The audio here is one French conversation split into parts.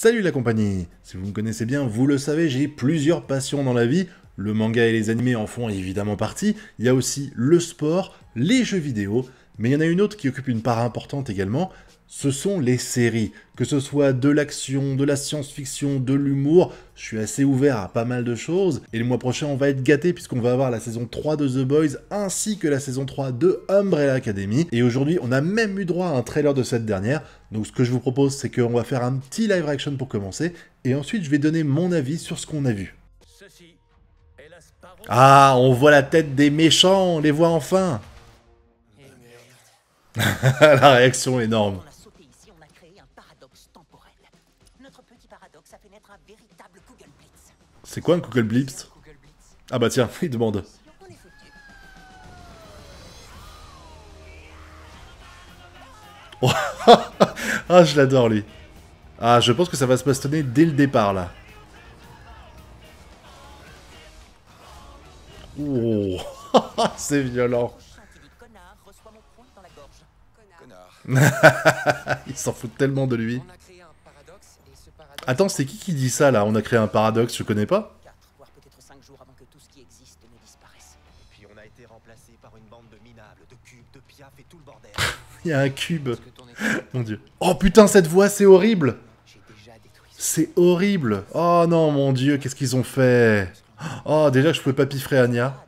Salut la compagnie! Si vous me connaissez bien, vous le savez, j'ai plusieurs passions dans la vie. Le manga et les animés en font évidemment partie. Il y a aussi le sport, les jeux vidéo, mais il y en a une autre qui occupe une part importante également. Ce sont les séries. Que ce soit de l'action, de la science-fiction, de l'humour, je suis assez ouvert à pas mal de choses. Et le mois prochain, on va être gâtés puisqu'on va avoir la saison 3 de The Boys ainsi que la saison 3 de Umbrella Academy. Et aujourd'hui, on a même eu droit à un trailer de cette dernière. Donc ce que je vous propose, c'est qu'on va faire un petit live action pour commencer. Et ensuite, je vais donner mon avis sur ce qu'on a vu. Ah, on voit la tête des méchants, on les voit enfin. La réaction énorme. C'est quoi un Google Blips? Ah bah tiens, il demande. Oh, ah, je l'adore lui. Ah, je pense que ça va se bastonner dès le départ là. Oh, c'est violent. Il s'en fout tellement de lui. Attends, c'est qui dit ça là? On a créé un paradoxe, je connais pas. Il y a un cube. Mon dieu. Oh putain, cette voix, c'est horrible. C'est horrible. Oh non, mon dieu, qu'est-ce qu'ils ont fait? Oh, déjà, je pouvais pas piffrer Anya.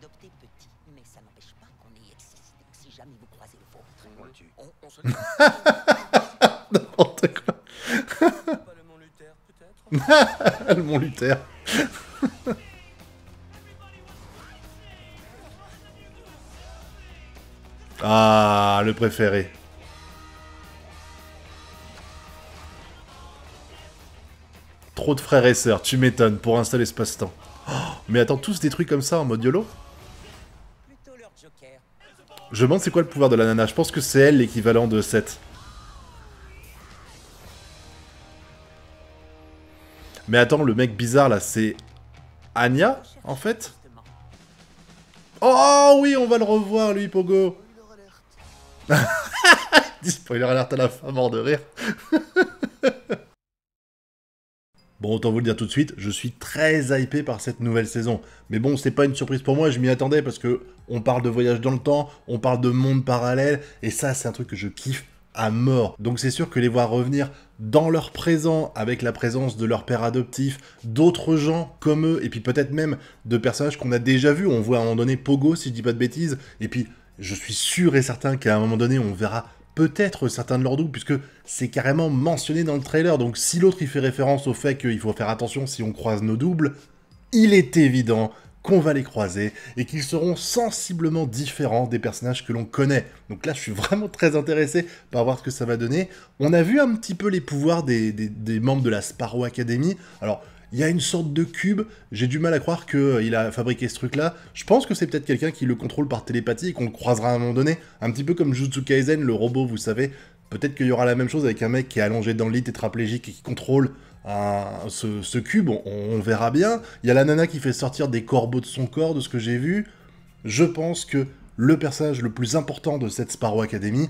N'importe quoi. Le Mont Luther. Ah, le préféré. Trop de frères et sœurs, tu m'étonnes, pour un seul espace-temps. Oh, mais attends, tous des trucs comme ça en mode YOLO? Je me demande c'est quoi le pouvoir de la nana, je pense que c'est elle l'équivalent de Seth. Mais attends, le mec bizarre là, c'est Anya, en fait? Oh oui, on va le revoir lui, Pogo. Dis spoiler alert à la fin, mort de rire. Bon, autant vous le dire tout de suite, je suis très hypé par cette nouvelle saison. Mais bon, c'est pas une surprise pour moi, je m'y attendais parce que on parle de voyage dans le temps, on parle de monde parallèle, et ça, c'est un truc que je kiffe à mort. Donc c'est sûr que les voir revenir dans leur présent, avec la présence de leur père adoptif, d'autres gens comme eux, et puis peut-être même de personnages qu'on a déjà vus. On voit à un moment donné Pogo, si je dis pas de bêtises, et puis je suis sûr et certain qu'à un moment donné, on verra peut-être certains de leurs doubles, puisque c'est carrément mentionné dans le trailer, donc si l'autre il fait référence au fait qu'il faut faire attention si on croise nos doubles, il est évident qu'on va les croiser, et qu'ils seront sensiblement différents des personnages que l'on connaît. Donc là, je suis vraiment très intéressé par voir ce que ça va donner. On a vu un petit peu les pouvoirs des membres de la Sparrow Academy. Alors, il y a une sorte de cube, j'ai du mal à croire qu'il a fabriqué ce truc-là. Je pense que c'est peut-être quelqu'un qui le contrôle par télépathie et qu'on le croisera à un moment donné. Un petit peu comme Jujutsu Kaisen, le robot, vous savez. Peut-être qu'il y aura la même chose avec un mec qui est allongé dans le lit tétraplégique et qui contrôle ce cube, on verra bien. Il y a la nana qui fait sortir des corbeaux de son corps, de ce que j'ai vu. Je pense que le personnage le plus important de cette Sparrow Academy,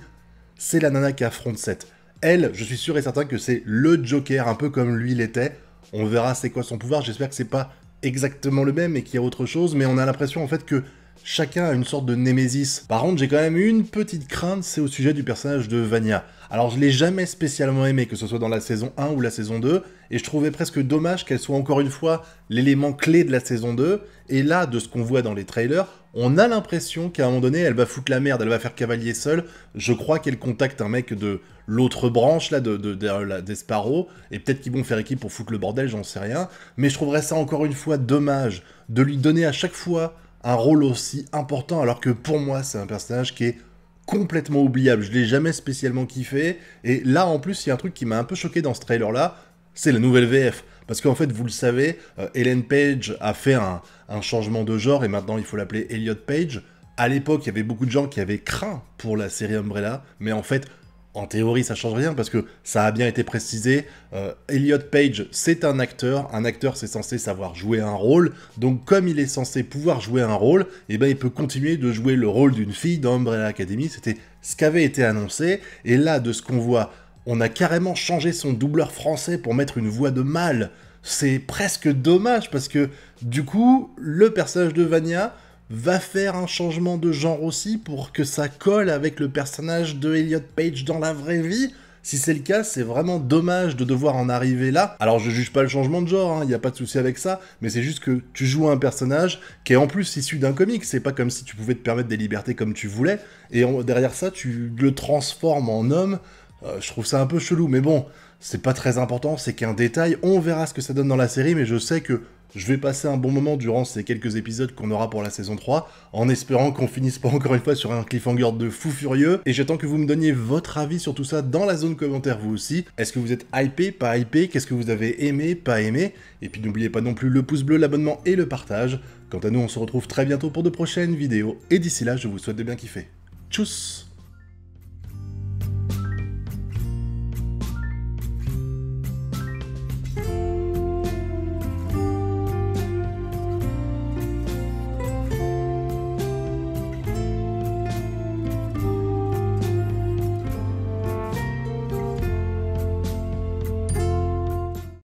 c'est la nana qui affronte Seth. Elle, je suis sûr et certain que c'est le Joker, un peu comme lui l'était. On verra c'est quoi son pouvoir, j'espère que c'est pas exactement le même et qu'il y a autre chose, mais on a l'impression en fait que chacun a une sorte de némésis. Par contre, j'ai quand même une petite crainte, c'est au sujet du personnage de Vanya. Alors, je l'ai jamais spécialement aimé, que ce soit dans la saison 1 ou la saison 2, et je trouvais presque dommage qu'elle soit encore une fois l'élément clé de la saison 2, et là, de ce qu'on voit dans les trailers, on a l'impression qu'à un moment donné, elle va foutre la merde, elle va faire cavalier seule. Je crois qu'elle contacte un mec de l'autre branche, là, des Sparrow, et peut-être qu'ils vont faire équipe pour foutre le bordel, j'en sais rien, mais je trouverais ça encore une fois dommage de lui donner à chaque fois un rôle aussi important, alors que pour moi, c'est un personnage qui est complètement oubliable. Je l'ai jamais spécialement kiffé, et là, en plus, il y a un truc qui m'a un peu choqué dans ce trailer-là, c'est la nouvelle VF. Parce qu'en fait, vous le savez, Ellen Page a fait un changement de genre, et maintenant, il faut l'appeler Elliot Page. À l'époque, il y avait beaucoup de gens qui avaient craint pour la série Umbrella, mais en fait, en théorie, ça change rien, parce que ça a bien été précisé. Elliot Page, c'est un acteur c'est censé savoir jouer un rôle, donc comme il est censé pouvoir jouer un rôle, eh ben, il peut continuer de jouer le rôle d'une fille dans Umbrella Academy, c'était ce qu'avait été annoncé, et là, de ce qu'on voit On a carrément changé son doubleur français pour mettre une voix de mâle. C'est presque dommage parce que du coup, le personnage de Vanya va faire un changement de genre aussi pour que ça colle avec le personnage de Elliot Page dans la vraie vie. Si c'est le cas, c'est vraiment dommage de devoir en arriver là. Alors je juge pas le changement de genre, il n'y a pas de souci avec ça, mais c'est juste que tu joues un personnage qui est en plus issu d'un comic, c'est pas comme si tu pouvais te permettre des libertés comme tu voulais, et derrière ça, tu le transformes en homme. Je trouve ça un peu chelou, mais bon, c'est pas très important, c'est qu'un détail, on verra ce que ça donne dans la série, mais je sais que je vais passer un bon moment durant ces quelques épisodes qu'on aura pour la saison 3, en espérant qu'on finisse pas encore une fois sur un cliffhanger de fou furieux, et j'attends que vous me donniez votre avis sur tout ça dans la zone commentaire vous aussi. Est-ce que vous êtes hypé, pas hypé? Qu'est-ce que vous avez aimé, pas aimé? Et puis n'oubliez pas non plus le pouce bleu, l'abonnement et le partage. Quant à nous, on se retrouve très bientôt pour de prochaines vidéos, et d'ici là, je vous souhaite de bien kiffer. Tchuss!